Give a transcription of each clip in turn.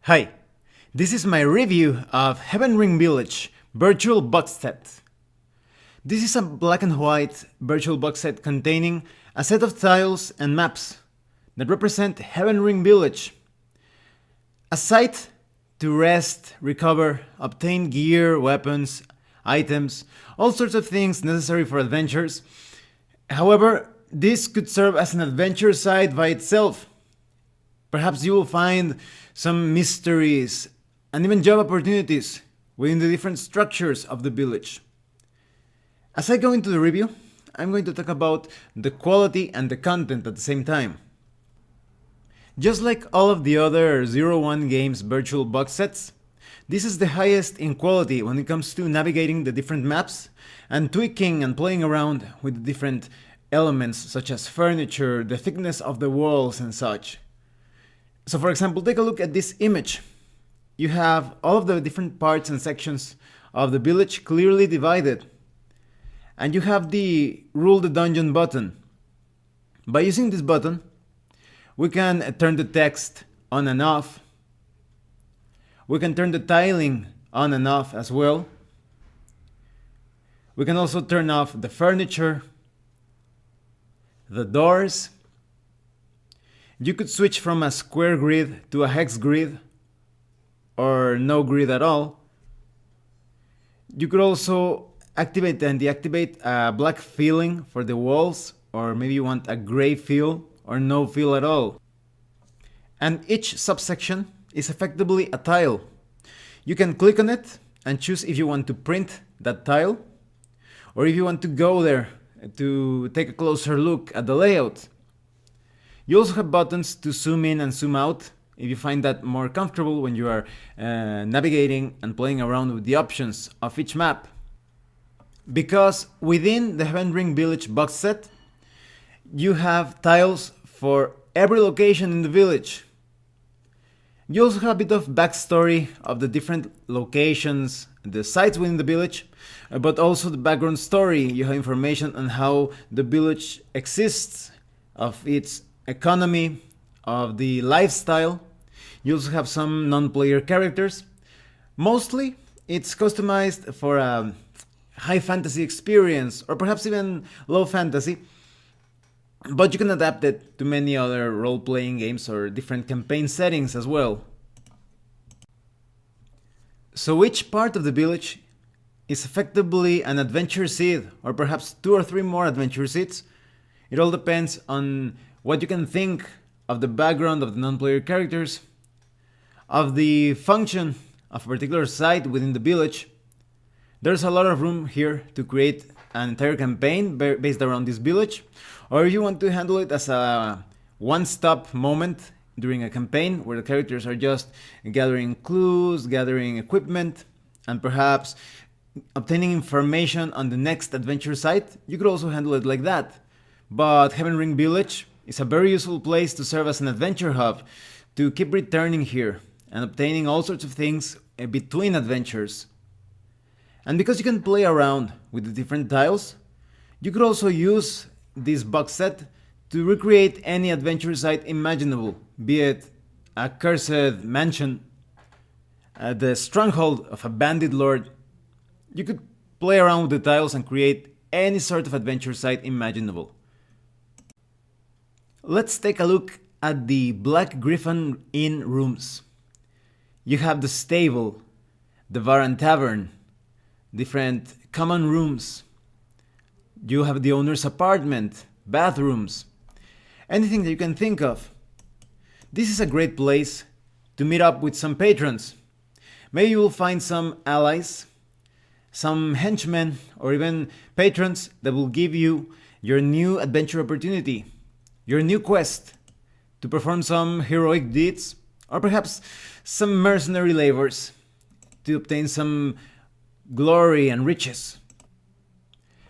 Hi, this is my review of Heavenring Village virtual box set. This is a black and white virtual box set containing a set of tiles and maps that represent Heavenring Village, a site to rest, recover, obtain gear, weapons, items, all sorts of things necessary for adventures. However, this could serve as an adventure site by itself. Perhaps you will find some mysteries and even job opportunities within the different structures of the village. As I go into the review, I'm going to talk about the quality and the content at the same time. Just like all of the other 0-1 games virtual box sets, this is the highest in quality when it comes to navigating the different maps and tweaking and playing around with the different elements such as furniture, the thickness of the walls and such. So for example, take a look at this image. You have all of the different parts and sections of the village clearly divided. And you have the Rule the Dungeon button. By using this button, we can turn the text on and off. We can turn the tiling on and off as well. We can also turn off the furniture, the doors. You could switch from a square grid to a hex grid, or no grid at all. You could also activate and deactivate a black filling for the walls, or maybe you want a gray fill or no fill at all. And each subsection is effectively a tile. You can click on it and choose if you want to print that tile, or if you want to go there to take a closer look at the layout. You also have buttons to zoom in and zoom out if you find that more comfortable when you are navigating and playing around with the options of each map. Because within the Heavenring Village box set, you have tiles for every location in the village. You also have a bit of backstory of the different locations, the sites within the village, but also the background story. You have information on how the village exists, of its economy, of the lifestyle. You also have some non-player characters. Mostly it's customized for a high fantasy experience, or perhaps even low fantasy, but you can adapt it to many other role-playing games or different campaign settings as well. So each part of the village is effectively an adventure seed, or perhaps 2 or 3 more adventure seeds. It all depends on what you can think of the background of the non-player characters, of the function of a particular site within the village. There's a lot of room here to create an entire campaign based around this village, or if you want to handle it as a one-stop moment during a campaign where the characters are just gathering clues, gathering equipment, and perhaps obtaining information on the next adventure site, you could also handle it like that. But Heavenring Village is a very useful place to serve as an adventure hub, to keep returning here and obtaining all sorts of things between adventures. And because you can play around with the different tiles, you could also use this box set to recreate any adventure site imaginable, be it a cursed mansion, the stronghold of a bandit lord. You could play around with the tiles and create any sort of adventure site imaginable. Let's take a look at the Black Griffon Inn rooms. You have the stable, the bar and tavern, different common rooms. You have the owner's apartment, bathrooms, anything that you can think of. This is a great place to meet up with some patrons. Maybe you will find some allies, some henchmen, or even patrons that will give you your new adventure opportunity, your new quest to perform some heroic deeds, or perhaps some mercenary labors to obtain some glory and riches.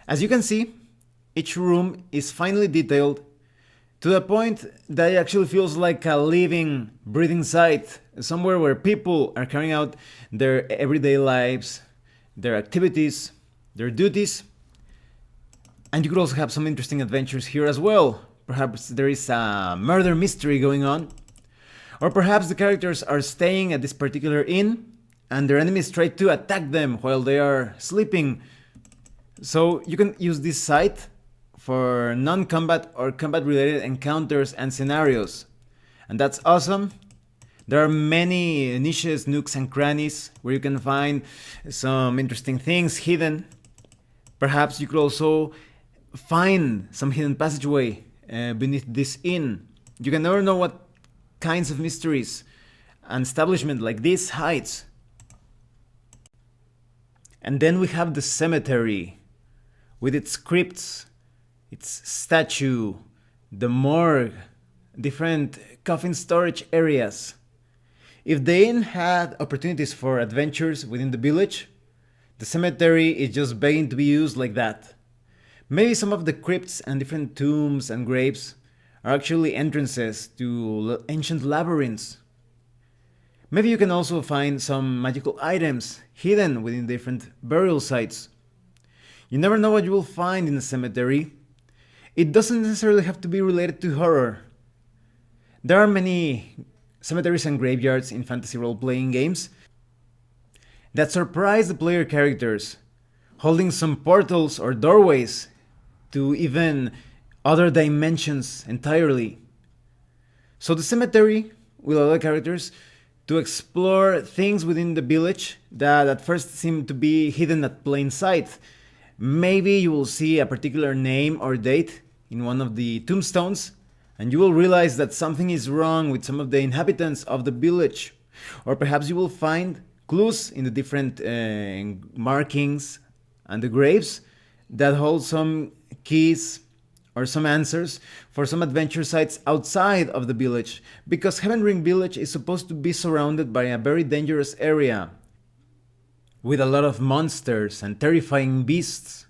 As you can see, each room is finely detailed to the point that it actually feels like a living, breathing site, somewhere where people are carrying out their everyday lives, their activities, their duties. And you could also have some interesting adventures here as well. Perhaps there is a murder mystery going on, Or perhaps the characters are staying at this particular inn and their enemies try to attack them while they are sleeping. So you can use this site for non-combat or combat related encounters and scenarios. And that's awesome. There are many niches, nooks and crannies where you can find some interesting things hidden. Perhaps you could also find some hidden passageway beneath this inn. You can never know what kinds of mysteries an establishment like this hides. And then we have the cemetery with its crypts, its statue, the morgue, different coffin storage areas. If the inn had opportunities for adventures within the village, the cemetery is just begging to be used like that. Maybe some of the crypts and different tombs and graves are actually entrances to ancient labyrinths. Maybe you can also find some magical items hidden within different burial sites. You never know what you will find in a cemetery. It doesn't necessarily have to be related to horror. There are many cemeteries and graveyards in fantasy role-playing games that surprise the player characters, holding some portals or doorways to even other dimensions entirely. So the cemetery will allow characters to explore things within the village that at first seem to be hidden at plain sight. Maybe you will see a particular name or date in one of the tombstones, and you will realize that something is wrong with some of the inhabitants of the village. Or perhaps you will find clues in the different markings and the graves that hold some keys or some answers for some adventure sites outside of the village, because Heavenring village is supposed to be surrounded by a very dangerous area with a lot of monsters and terrifying beasts.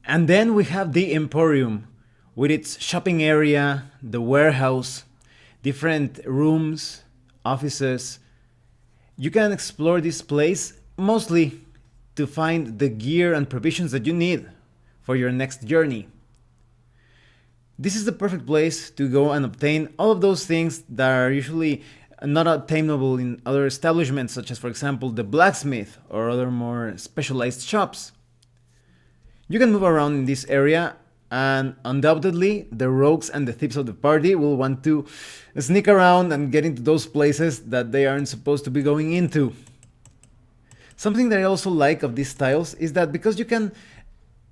And then we have the Emporium with its shopping area, the warehouse, different rooms, offices. You can explore this place mostly to find the gear and provisions that you need for your next journey. This is the perfect place to go and obtain all of those things that are usually not obtainable in other establishments, such as, for example, the blacksmith or other more specialized shops. You can move around in this area, and undoubtedly the rogues and the thieves of the party will want to sneak around and get into those places that they aren't supposed to be going into. Something that I also like of these tiles is that because you can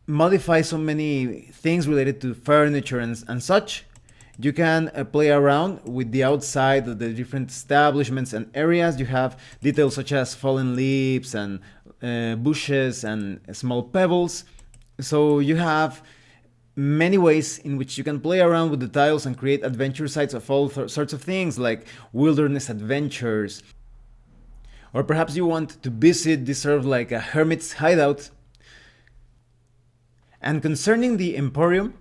modify so many things related to furniture and such, you can play around with the outside of the different establishments and areas. You have details such as fallen leaves and bushes and small pebbles. So you have many ways in which you can play around with the tiles and create adventure sites of all sorts of things, like wilderness adventures. Or perhaps you want to visit this sort of like a hermit's hideout. And concerning the Emporium,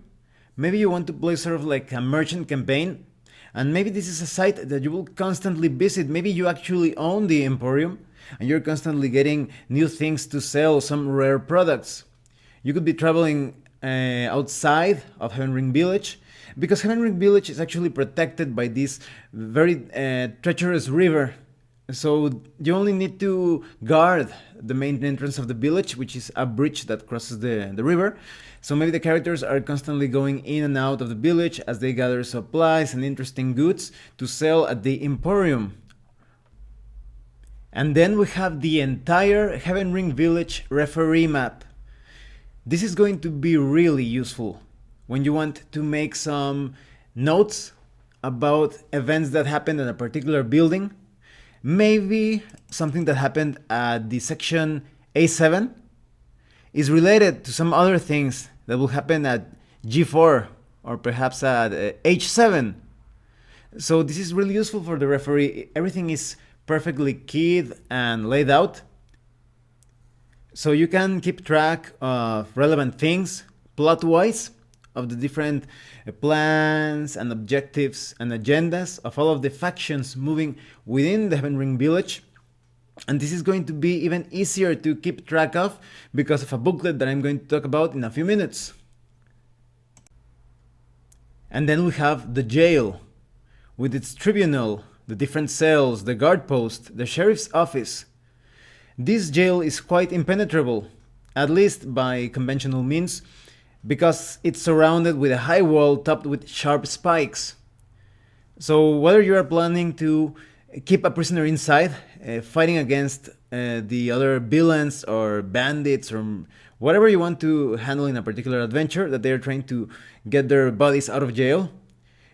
maybe you want to play sort of like a merchant campaign, and maybe this is a site that you will constantly visit. Maybe you actually own the Emporium and you're constantly getting new things to sell, some rare products. You could be traveling outside of Heavenring Village, because Heavenring Village is actually protected by this very treacherous river. So you only need to guard the main entrance of the village, which is a bridge that crosses the river. So maybe the characters are constantly going in and out of the village as they gather supplies and interesting goods to sell at the Emporium. And then we have the entire Heavenring Village referee map. This is going to be really useful when you want to make some notes about events that happened in a particular building. Maybe something that happened at the section A7 is related to some other things that will happen at G4 or perhaps at H7. So this is really useful for the referee. Everything is perfectly keyed and laid out, so you can keep track of relevant things plot-wise, of the different plans and objectives and agendas of all of the factions moving within the Heavenring Village. And this is going to be even easier to keep track of because of a booklet that I'm going to talk about in a few minutes. And then we have the jail with its tribunal, the different cells, the guard post, the sheriff's office. This jail is quite impenetrable, at least by conventional means, because it's surrounded with a high wall topped with sharp spikes. So whether you are planning to keep a prisoner inside, fighting against the other villains or bandits or whatever you want to handle in a particular adventure that they're trying to get their bodies out of jail,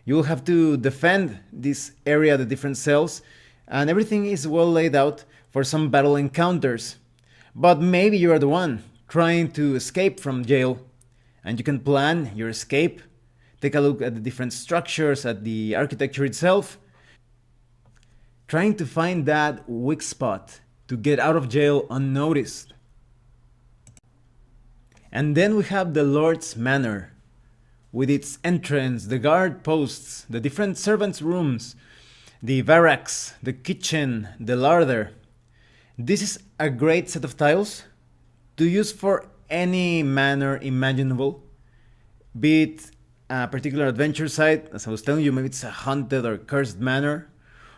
you will have to defend this area, the different cells, and everything is well laid out for some battle encounters. But maybe you are the one trying to escape from jail, and you can plan your escape, take a look at the different structures, at the architecture itself, trying to find that weak spot to get out of jail unnoticed. And then we have the Lord's Manor, with its entrance, the guard posts, the different servants' rooms, the barracks, the kitchen, the larder. This is a great set of tiles to use for any manor imaginable, be it a particular adventure site, as I was telling you, maybe it's a haunted or cursed manor,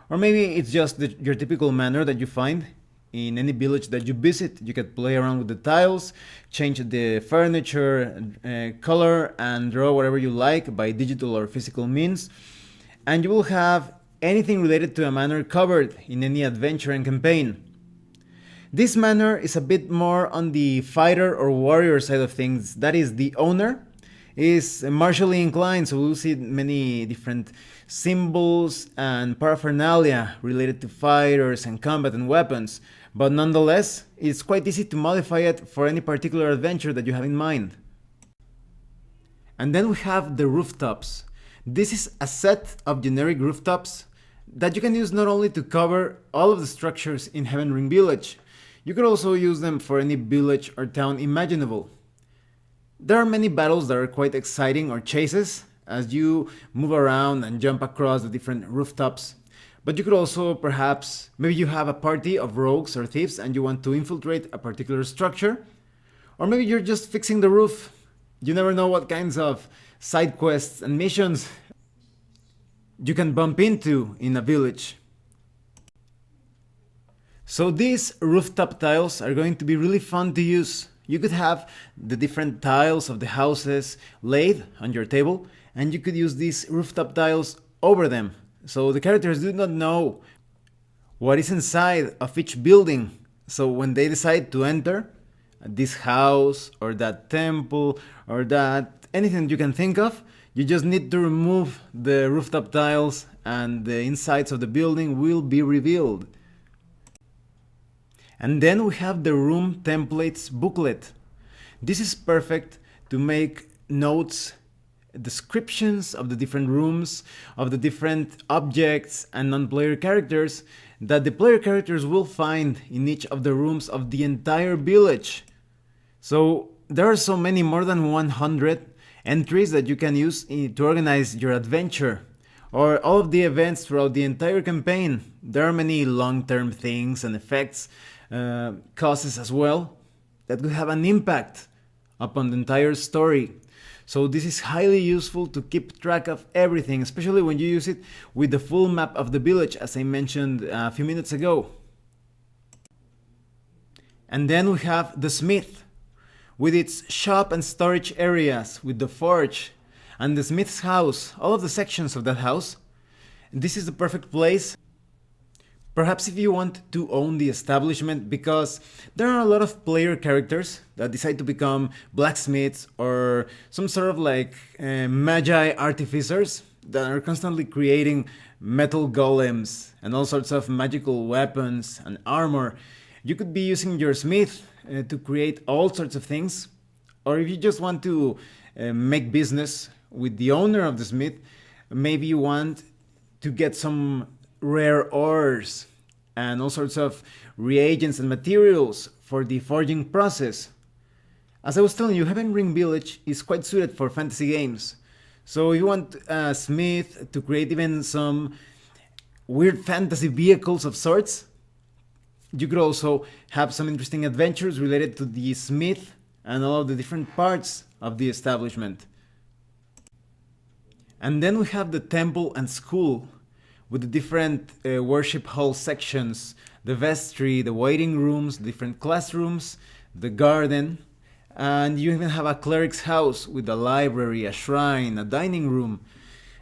or maybe it's just your typical manor that you find in any village that you visit. You can play around with the tiles, change the furniture, color, and draw whatever you like by digital or physical means, and you will have anything related to a manor covered in any adventure and campaign. This manor is a bit more on the fighter or warrior side of things. That is, the owner is martially inclined, so we'll see many different symbols and paraphernalia related to fighters and combat and weapons, but nonetheless, it's quite easy to modify it for any particular adventure that you have in mind. And then we have the rooftops. This is a set of generic rooftops that you can use not only to cover all of the structures in Heavenring Village, you could also use them for any village or town imaginable. There are many battles that are quite exciting, or chases, as you move around and jump across the different rooftops. But you could also perhaps, maybe you have a party of rogues or thieves and you want to infiltrate a particular structure, or maybe you're just fixing the roof. You never know what kinds of side quests and missions you can bump into in a village. So these rooftop tiles are going to be really fun to use. You could have the different tiles of the houses laid on your table, and you could use these rooftop tiles over them. So the characters do not know what is inside of each building. So when they decide to enter this house or that temple or that anything you can think of, you just need to remove the rooftop tiles and the insides of the building will be revealed. And then we have the room templates booklet. This is perfect to make notes, descriptions of the different rooms, of the different objects and non-player characters that the player characters will find in each of the rooms of the entire village. So there are so many, more than 100 entries that you can use to organize your adventure or all of the events throughout the entire campaign. There are many long-term things and effects, causes as well, that could have an impact upon the entire story. So this is highly useful to keep track of everything, especially when you use it with the full map of the village, as I mentioned a few minutes ago. And then we have the smith, with its shop and storage areas, with the forge, and the smith's house, all of the sections of that house. This is the perfect place. Perhaps if you want to own the establishment, because there are a lot of player characters that decide to become blacksmiths or some sort of like magi artificers that are constantly creating metal golems and all sorts of magical weapons and armor. You could be using your smith to create all sorts of things, or if you just want to make business with the owner of the smith, maybe you want to get some rare ores and all sorts of reagents and materials for the forging process. As I was telling you, Heavenring Village is quite suited for fantasy games. So if you want a smith to create even some weird fantasy vehicles of sorts, you could also have some interesting adventures related to the smith and all of the different parts of the establishment. And then we have the temple and school. with the different worship hall sections, the vestry, the waiting rooms, different classrooms, the garden, and you even have a cleric's house with a library, a shrine, a dining room.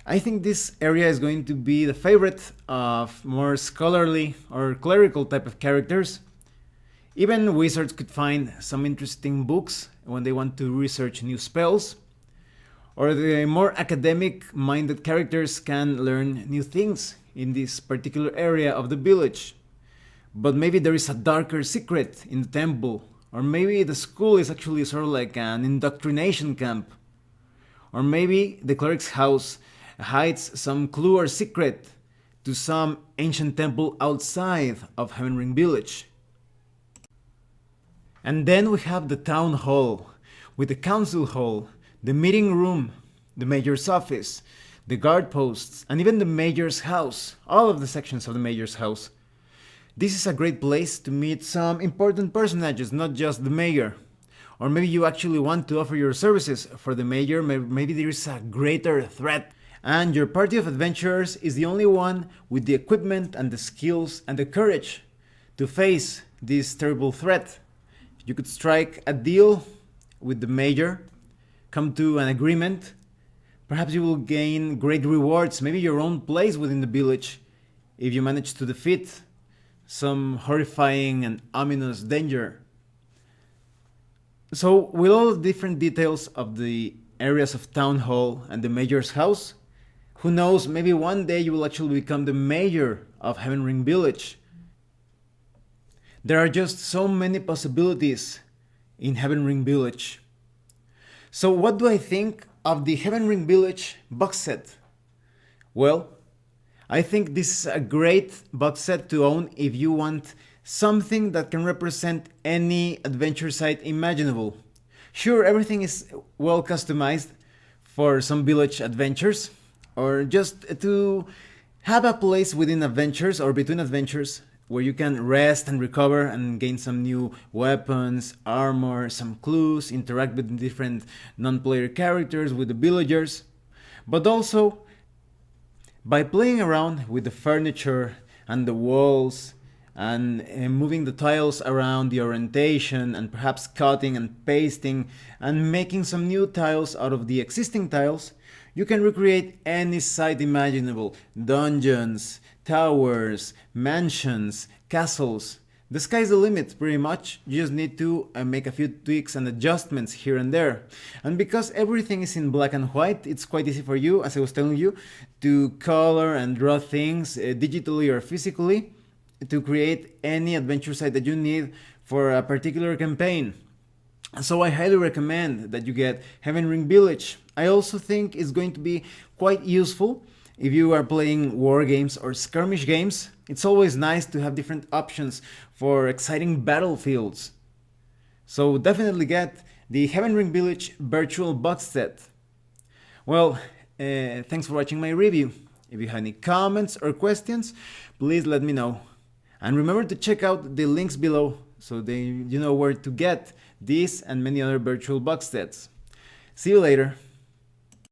I think this area is going to be the favorite of more scholarly or clerical type of characters. Even wizards could find some interesting books when they want to research new spells. Or the more academic-minded characters can learn new things in this particular area of the village. But maybe there is a darker secret in the temple. Or maybe the school is actually sort of like an indoctrination camp. Or maybe the cleric's house hides some clue or secret to some ancient temple outside of Heavenring village. And then we have the town hall, with the council hall, the meeting room, the mayor's office, the guard posts, and even the mayor's house, all of the sections of the mayor's house. This is a great place to meet some important personages, not just the mayor. Or maybe you actually want to offer your services for the mayor, maybe there is a greater threat, and your party of adventurers is the only one with the equipment and the skills and the courage to face this terrible threat. You could strike a deal with the mayor, come to an agreement. Perhaps you will gain great rewards, maybe your own place within the village, if you manage to defeat some horrifying and ominous danger. So, with all the different details of the areas of town hall and the mayor's house, who knows, maybe one day you will actually become the mayor of Heavenring village. There are just so many possibilities in Heavenring village. So what do I think of the Heavenring village box set? Well, I think this is a great box set to own if you want something that can represent any adventure site imaginable. Sure, everything is well customized for some village adventures, or just to have a place within adventures or between adventures where you can rest and recover and gain some new weapons, armor, some clues, interact with different non-player characters, with the villagers, but also by playing around with the furniture and the walls and moving the tiles around, the orientation, and perhaps cutting and pasting and making some new tiles out of the existing tiles, you can recreate any site imaginable: dungeons, towers, mansions, castles. The sky's the limit, pretty much. You just need to make a few tweaks and adjustments here and there. And because everything is in black and white, it's quite easy for you, as I was telling you, to color and draw things digitally or physically to create any adventure site that you need for a particular campaign. So I highly recommend that you get Heavenring Village. I also think it's going to be quite useful if you are playing war games or skirmish games. It's always nice to have different options for exciting battlefields. So definitely get the Heavenring Village virtual box set. Well, thanks for watching my review. If you have any comments or questions, please let me know. And remember to check out the links below so you know where to get these and many other virtual box sets. See you later.